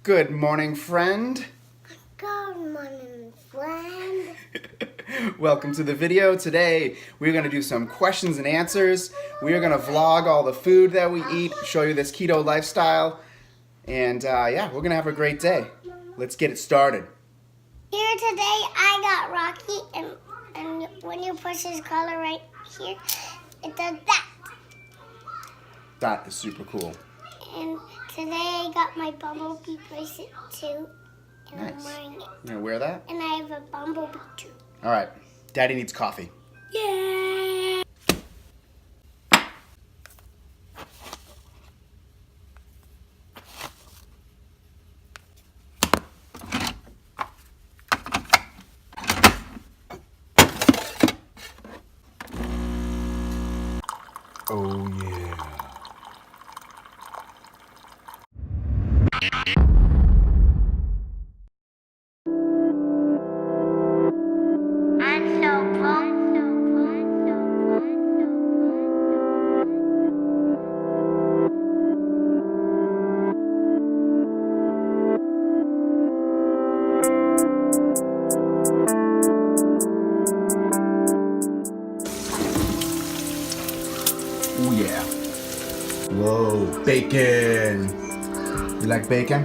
Good morning, friend. Good morning, friend. Welcome to the video. Today, we're going to do some questions and answers. We are going to vlog all the food that we eat, show you this keto lifestyle, and yeah, we're going to have a great day. Let's get it started. Here today, I got Rocky, and when you push his collar right here, it does that. That is super cool. And today, I got my bumblebee bracelet too, and Nice. I'm wearing it. You going to wear that? And I have a bumblebee too. All right. Daddy needs coffee. Yeah. Oh, yeah. I'm so grown. Oh, yeah. Whoa, bacon. You like bacon?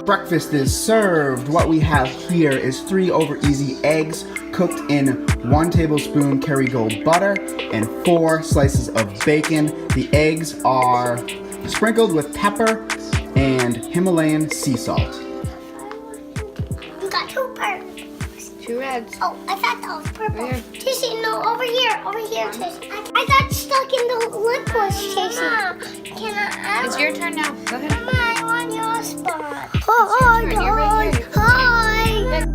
Breakfast is served. What we have here is 3 over easy eggs cooked in 1 tablespoon Kerrygold butter and 4 slices of bacon. The eggs are sprinkled with pepper and Himalayan sea salt. You got 2 purples. 2 reds. Oh, I thought that was purple. Where? Tissy, no, over here, Tissy. I got stuck in the lip bush, Tissy. Can I? It's your turn now. Go ahead. Mama, I want your spot. your turn. You're right here. Hi.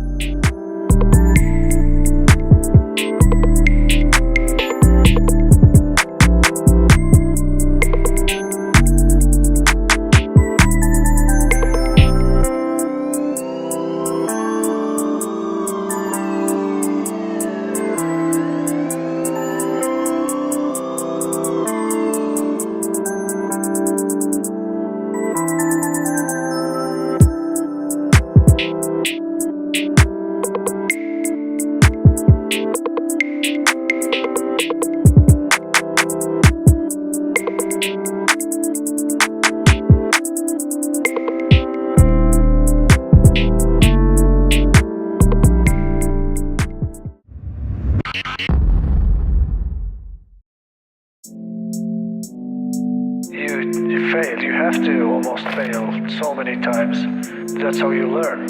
You failed. You have to almost fail so many times. That's how you learn.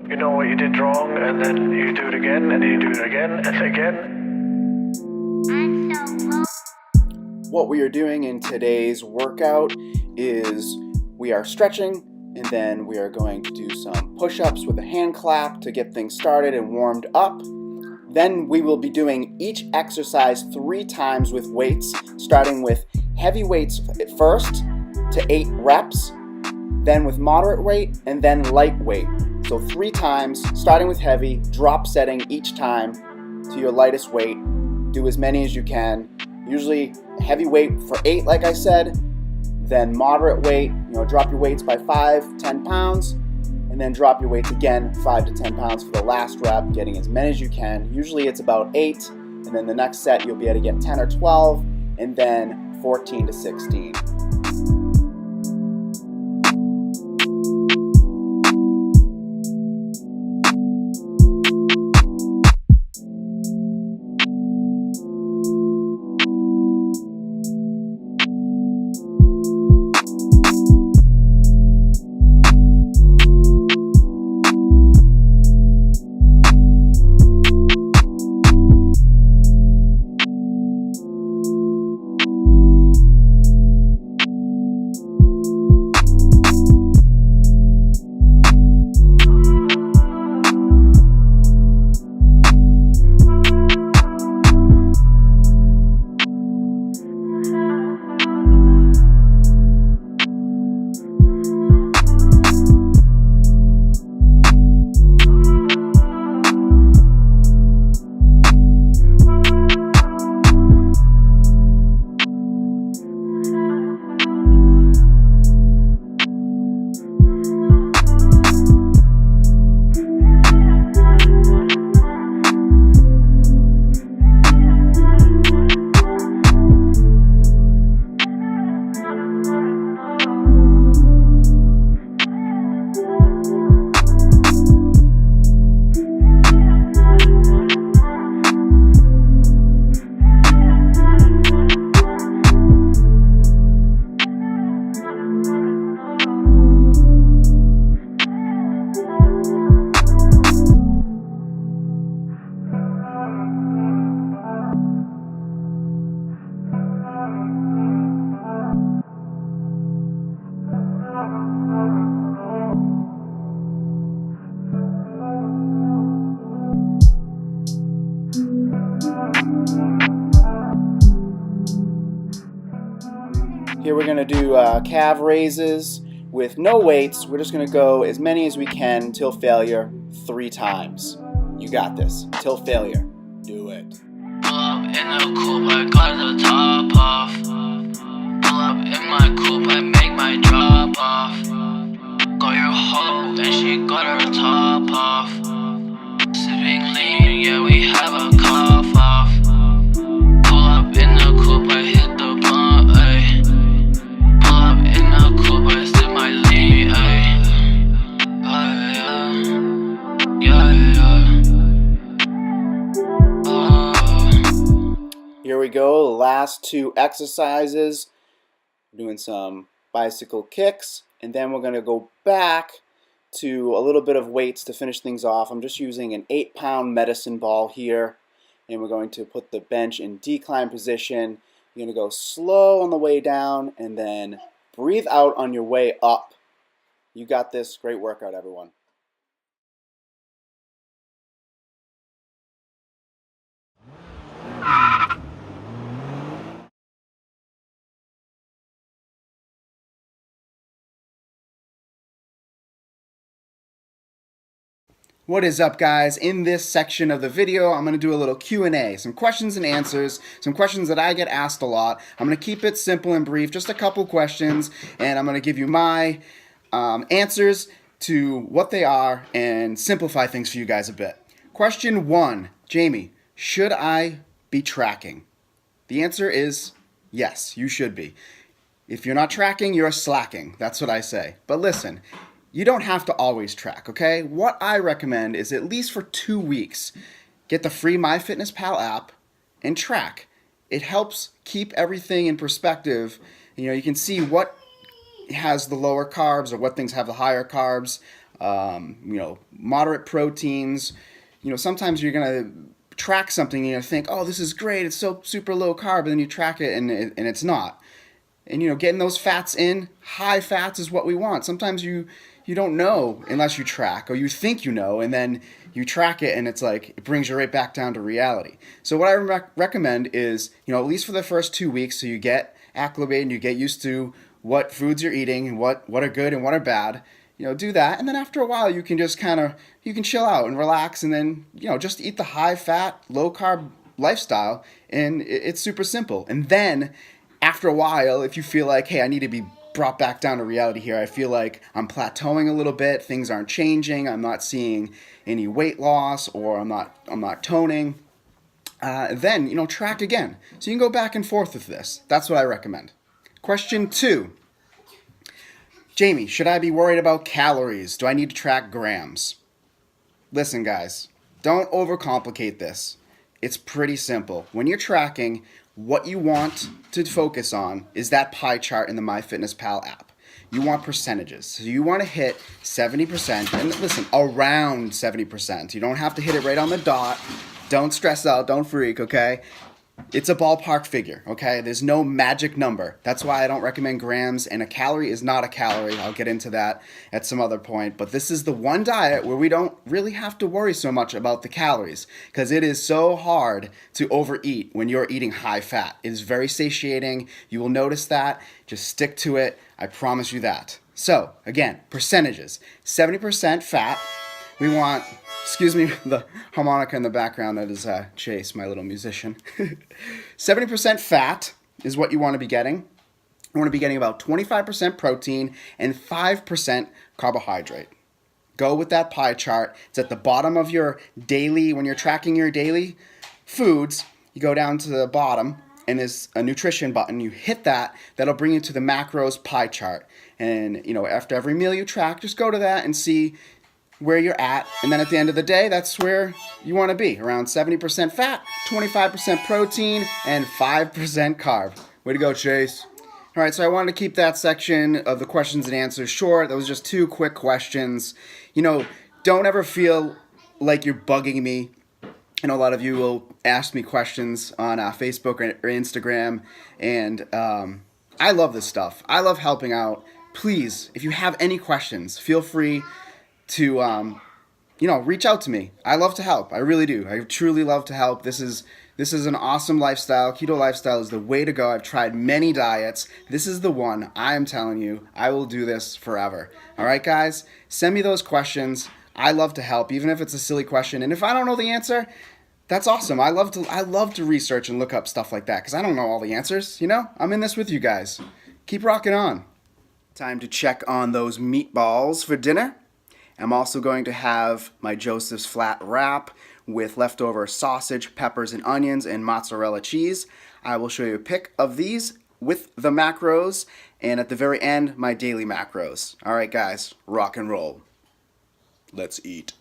You know what you did wrong, and then you do it again, and you do it again, and again. I'm so grown. What we are doing in today's workout is we are stretching, and then we are going to do some push-ups with a hand clap to get things started and warmed up. Then we will be doing each exercise 3 times with weights, starting with heavy weights at first to 8 reps, then with moderate weight, and then light weight. So 3 times, starting with heavy, drop setting each time to your lightest weight. Do as many as you can. Usually heavy weight for 8, like I said, then moderate weight, drop your weights by 5, 10 pounds, and then drop your weights again 5 to 10 pounds for the last rep, getting as many as you can. Usually it's about 8, and then the next set you'll be able to get 10 or 12, and then 14 to 16. going to do calf raises with no weights. We're just going to go as many as we can until failure 3 times. You got this. Till failure. Do it. Pull up in the coupe, I got the top off. Pull up in my coupe, I make my drop off. Got your hoe and she got her top off. Sipping lean, yeah, we have a cough off. Pull up in the coupe, I hit the blunt, ayy. Pull up in the coupe, I sip my lean, ayy. Here we go, last 2 exercises. Doing some bicycle kicks, and then we're going to go back to a little bit of weights to finish things off. I'm just using an 8-pound medicine ball here, and we're going to put the bench in decline position. You're going to go slow on the way down, and then breathe out on your way up. You got this. Great workout, everyone. What is up, guys? In this section of the video, I'm going to do a little Q&A, some questions and answers, some questions that I get asked a lot. I'm going to keep it simple and brief, just a couple questions, and I'm going to give you my answers to what they are and simplify things for you guys a bit. Question 1, Jamie, should I be tracking? The answer is yes, you should be. If you're not tracking, you're slacking. That's what I say. But listen, you don't have to always track, okay? What I recommend is at least for 2 weeks, get the free MyFitnessPal app and track. It helps keep everything in perspective. You know, you can see what has the lower carbs or what things have the higher carbs, moderate proteins. You know, sometimes you're going to track something and you think, oh, this is great, it's so super low carb, and then you track it and it's not. And, you know, getting those fats in, high fats is what we want. Sometimes you don't know unless you track, or you think you know, and then you track it and it's like, it brings you right back down to reality. So what I recommend is, you know, at least for the first 2 weeks, so you get acclimated and you get used to what foods you're eating and what are good and what are bad, you know, do that. And then after a while, you can just you can chill out and relax, and then, you know, just eat the high fat, low carb lifestyle, and it's super simple. And then after a while, if you feel like, hey, I need to be brought back down to reality here, I feel like I'm plateauing a little bit, things aren't changing, I'm not seeing any weight loss, or I'm not toning, then, you know, track again. So you can go back and forth with this. That's what I recommend. Question 2. Jamie, should I be worried about calories? Do I need to track grams? Listen, guys, don't overcomplicate this. It's pretty simple. When you're tracking, what you want to focus on is that pie chart in the MyFitnessPal app. You want percentages. So you want to hit 70%, and listen, around 70%. You don't have to hit it right on the dot. Don't stress out, don't freak, okay? It's a ballpark figure, okay? There's no magic number. That's why I don't recommend grams, and a calorie is not a calorie. I'll get into that at some other point. But this is the one diet where we don't really have to worry so much about the calories, because it is so hard to overeat when you're eating high fat. It is very satiating. You will notice that. Just stick to it. I promise you that. So, again, percentages. 70% fat. We want, excuse me, the harmonica in the background, that is Chase, my little musician. 70% fat is what you want to be getting. You want to be getting about 25% protein and 5% carbohydrate. Go with that pie chart. It's at the bottom of your daily, when you're tracking your daily foods, you go down to the bottom and there's a nutrition button. You hit that, that'll bring you to the macros pie chart. And, you know, after every meal you track, just go to that and see where you're at, and then at the end of the day, that's where you want to be, around 70% fat, 25% protein, and 5% carb. Way to go, Chase. All right, so I wanted to keep that section of the questions and answers short. That was just 2 quick questions. You know, don't ever feel like you're bugging me. I know a lot of you will ask me questions on Facebook or Instagram, and I love this stuff. I love helping out. Please, if you have any questions, feel free to reach out to me. I love to help. I really do. I truly love to help. This is This is an awesome lifestyle. Keto lifestyle is the way to go. I've tried many diets. This is the one. I am telling you, I will do this forever. All right, guys? Send me those questions. I love to help, even if it's a silly question. And if I don't know the answer, that's awesome. I love to research and look up stuff like that because I don't know all the answers, you know? I'm in this with you guys. Keep rocking on. Time to check on those meatballs for dinner. I'm also going to have my Joseph's flat wrap with leftover sausage, peppers, and onions, and mozzarella cheese. I will show you a pic of these with the macros, and at the very end, my daily macros. All right, guys, rock and roll. Let's eat.